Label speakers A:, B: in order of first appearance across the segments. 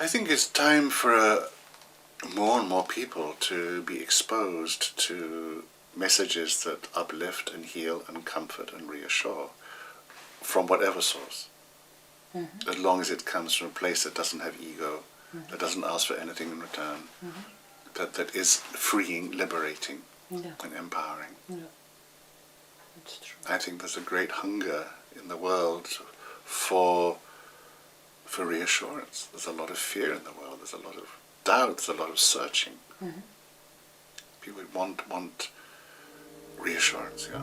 A: I think it's time for more and more people to be exposed to messages that uplift and heal and comfort and reassure from whatever source. Mm-hmm. As long as it comes from a place that doesn't have ego, mm-hmm. that doesn't ask for anything in return, mm-hmm. that is freeing, liberating, and empowering.
B: Yeah. That's true.
A: I think there's a great hunger in the world for reassurance. There's a lot of fear in the world. There's a lot of doubt. There's a lot of searching. Mm-hmm. People want reassurance. Yeah.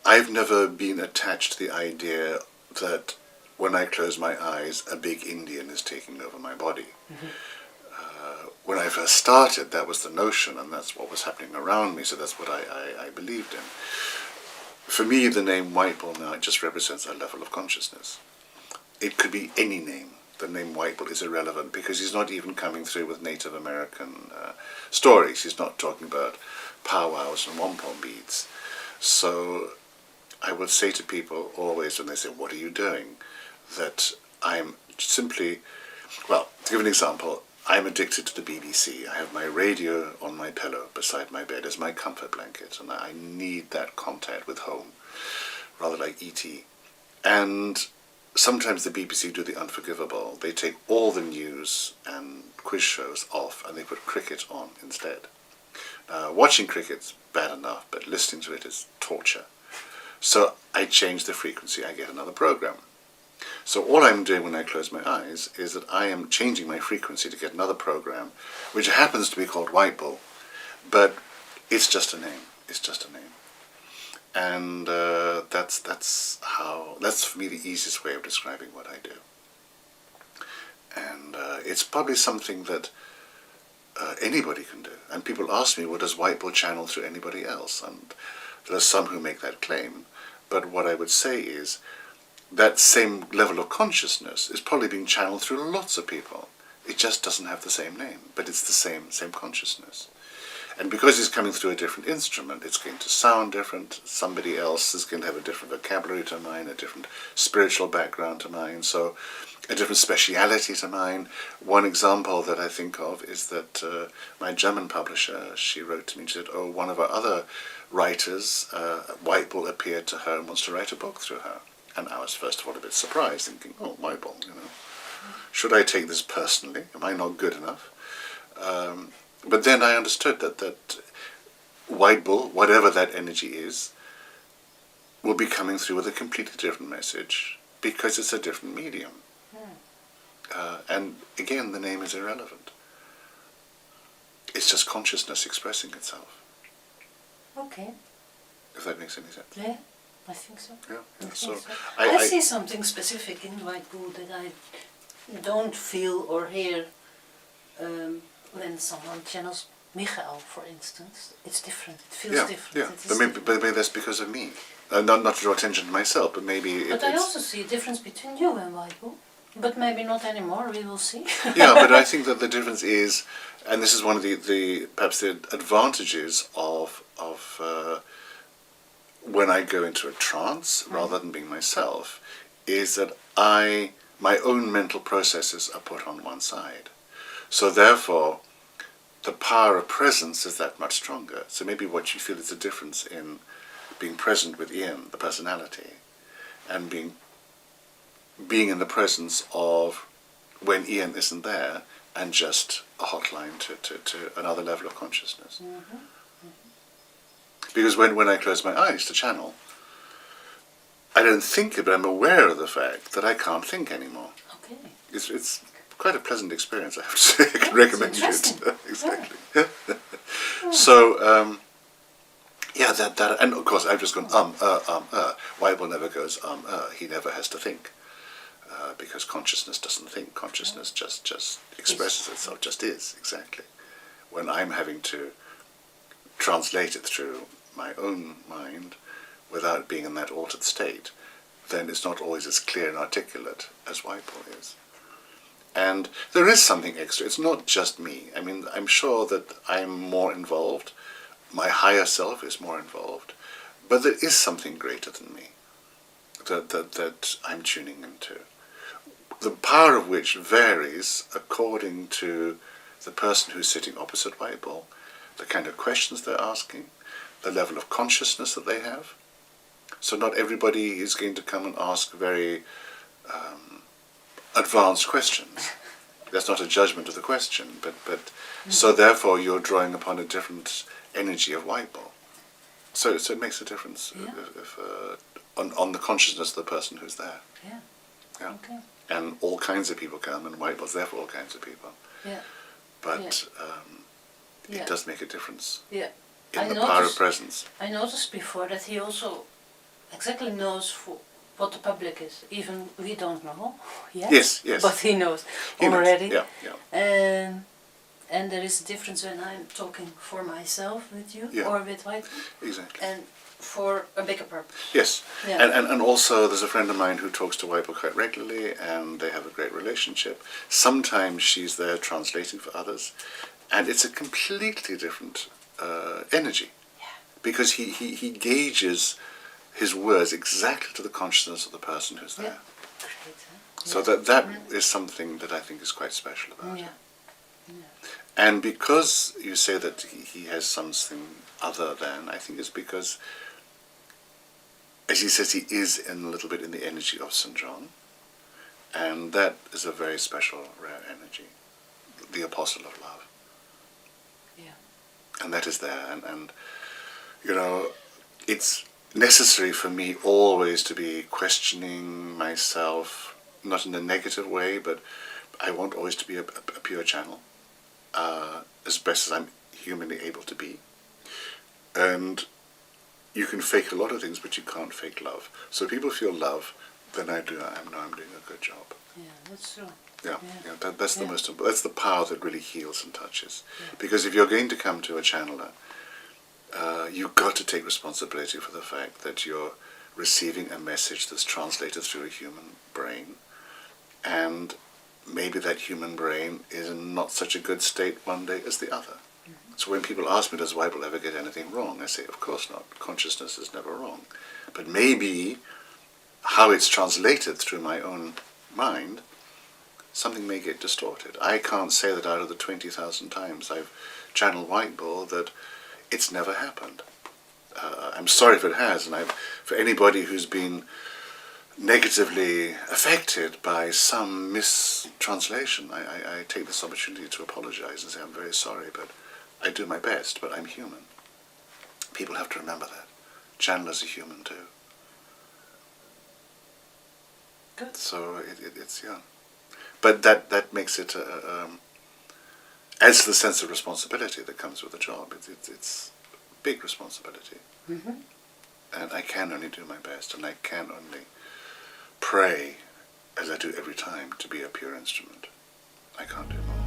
A: I've never been attached to the idea that when I close my eyes, a big Indian is taking over my body. Mm-hmm. When I first started, that was the notion, and that's what was happening around me, so that's what I believed in. For me, the name White Bull now just represents a level of consciousness. It could be any name. The name White Bull is irrelevant because he's not even coming through with Native American stories. He's not talking about powwows and wampum beads. So I would say to people always when they say, "What are you doing?" that I'm simply, well, to give an example, I'm addicted to the BBC. I have my radio on my pillow beside my bed as my comfort blanket, and I need that contact with home, rather like E.T. And sometimes the BBC do the unforgivable. They take all the news and quiz shows off and they put cricket on instead. Watching cricket's bad enough, but listening to it is torture. So I change the frequency, I get another program. So all I'm doing when I close my eyes is that I am changing my frequency to get another program, which happens to be called White Bull, but it's just a name. It's just a name, and that's for me the easiest way of describing what I do. And it's probably something that anybody can do. And people ask me, "Well, does White Bull channel through anybody else?" And there are some who make that claim, but what I would say is, that same level of consciousness is probably being channeled through lots of people. It just doesn't have the same name, but it's the same consciousness. And because it's coming through a different instrument, it's going to sound different. Somebody else is going to have a different vocabulary to mine, a different spiritual background to mine, so a different speciality to mine. One example that I think of is that my German publisher, she wrote to me and she said, "Oh, one of our other writers, White Bull, appeared to her and wants to write a book through her." And I was first of all a bit surprised, thinking, "Oh, White Bull, should I take this personally? Am I not good enough?" But then I understood that White Bull, whatever that energy is, will be coming through with a completely different message because it's a different medium. And again, the name is irrelevant. It's just consciousness expressing itself.
B: Okay.
A: If that makes any sense.
B: Yeah. I think so.
A: Yeah.
B: So I see something specific in White Bull that I don't feel or hear when someone channels Michael, for instance. It's different. It feels different.
A: Yeah, but maybe that's because of me. Not to draw attention to myself, but maybe.
B: But I also see a difference between you and White Bull. But maybe not anymore. We will see.
A: Yeah, but I think that the difference is, and this is one of the perhaps the advantages of when I go into a trance, rather than being myself, is that my own mental processes are put on one side. So therefore, the power of presence is that much stronger. So maybe what you feel is a difference in being present with Ian, the personality, and being in the presence of when Ian isn't there, and just a hotline to another level of consciousness. Mm-hmm. Because when I close my eyes to channel, I don't think it, but I'm aware of the fact that I can't think anymore. Okay. It's quite a pleasant experience, I have to say. I can recommend you it. Exactly. Yeah. So, that, and of course I've just gone, White Bull never goes, he never has to think. Because consciousness doesn't think. Consciousness just expresses itself, just is, exactly. When I'm having to translate it through my own mind without being in that altered state, then it's not always as clear and articulate as White Bull is. And there is something extra. It's not just me. I mean, I'm sure that I'm more involved my higher self is more involved, but there is something greater than me that I'm tuning into. The power of which varies according to the person who's sitting opposite white ball, the kind of questions they're asking, the level of consciousness that they have. So not everybody is going to come and ask very advanced questions. That's not a judgment of the question, but so therefore you're drawing upon a different energy of white ball. So it makes a difference if, on the consciousness of the person who's there.
B: Yeah.
A: Yeah.
B: Okay.
A: And all kinds of people come, and white ball's there for all kinds of people.
B: Yeah.
A: But it does make a difference.
B: Yeah.
A: In the power of presence.
B: I noticed before that he also exactly knows what the public is. Even we don't know yet.
A: Yes.
B: But he knows
A: He
B: already.
A: knows. Yeah.
B: And there is a difference when I'm talking for myself with you
A: Yeah.
B: or with white,
A: Exactly.
B: and for a bigger purpose.
A: Yes.
B: Yeah.
A: And also there's a friend of mine who talks to white ball quite regularly, and they have a great relationship. Sometimes she's there translating for others, and it's a completely different energy.
B: Yeah.
A: Because he gauges his words exactly to the consciousness of the person who's there.
B: Yeah. Great, huh?
A: So that is something that I think is quite special about
B: Yeah.
A: it.
B: Yeah.
A: And because you say that he has something other than, I think it's because, as he says, he is a little bit in the energy of St. John, and that is a very special, rare energy, the apostle of love.
B: Yeah.
A: And that is there, and you know, it's necessary for me always to be questioning myself, not in a negative way, but I want always to be a pure channel, as best as I'm humanly able to be. And you can fake a lot of things, but you can't fake love. So if people feel love, then I know I'm doing a good job.
B: Yeah, that's true.
A: Yeah,
B: Yeah.
A: that's the most important. That's the power that really heals and touches.
B: Yeah.
A: Because if you're going to come to a channeler, you've got to take responsibility for the fact that you're receiving a message that's translated through a human brain, and maybe that human brain is in not such a good state one day as the other. Mm-hmm. So when people ask me, does Bible ever get anything wrong? I say, of course not. Consciousness is never wrong. But maybe how it's translated through my own mind, something may get distorted. I can't say that out of the 20,000 times I've channeled white ball that it's never happened. I'm sorry if it has, and for anybody who's been negatively affected by some mistranslation, I take this opportunity to apologize and say I'm very sorry, but I do my best, but I'm human. People have to remember that. Channelers are human too.
B: Good.
A: So it's but that makes it adds to the sense of responsibility that comes with the job. It's big responsibility.
B: Mm-hmm.
A: And I can only do my best, and I can only pray, as I do every time, to be a pure instrument. I can't do more.